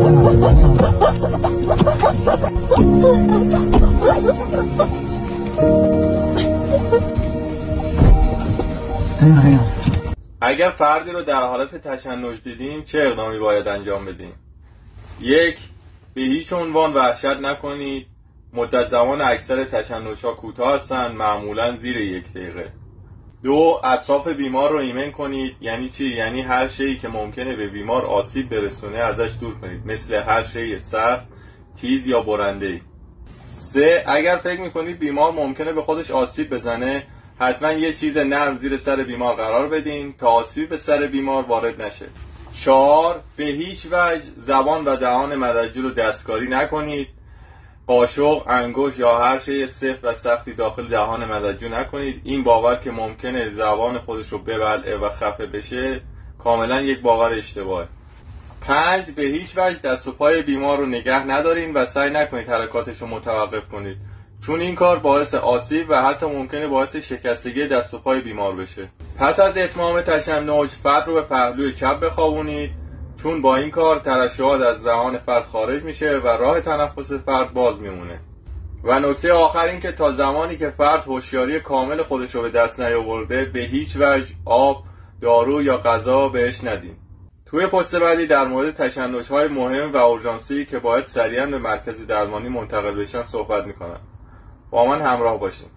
اگر فردی رو در حالت تشنج دیدیم چه اقدامی باید انجام بدیم؟ 1. به هیچ عنوان وحشت نکنید. مدت زمان اکثر تشنج‌ها کوتاه هستند، معمولاً زیر 1 دقیقه. 2. اطراف بیمار رو ایمن کنید. یعنی چی؟ یعنی هر شیئی که ممکنه به بیمار آسیب برسونه ازش دور کنید، مثل هر شیء سخت، تیز یا برنده‌ای. 3. اگر فکر میکنید بیمار ممکنه به خودش آسیب بزنه، حتما یه چیز نرم زیر سر بیمار قرار بدین تا آسیب به سر بیمار وارد نشه. 4. به هیچ وجه زبان و دهان مددجو رو دستکاری نکنید. قاشق، انگشت یا هر شیء سفت و سختی داخل دهان مددجو نکنید. این باور که ممکنه زبان خودش رو ببلعه و خفه بشه کاملا یک باور اشتباهه. 5. به هیچ وجه دست و پای بیمار رو نگه ندارین و سعی نکنید حرکاتش رو متوقف کنید، چون این کار باعث آسیب و حتی ممکنه باعث شکستگی دست و پای بیمار بشه. پس از اتمام تشنج فرد رو به پهلوی چپ بخوابونید، چون با این کار ترشحات از دهان فرد خارج میشه و راه تنفس فرد باز میمونه. و نکته آخر این که تا زمانی که فرد هوشیاری کامل خودش رو به دست نیاورده به هیچ وجه آب، دارو یا غذا بهش ندین. توی پست بعدی در مورد تشنج‌های مهم و اورژانسی که باید سریعا به مرکز درمانی منتقل بشن صحبت میکنم. با من همراه باشین.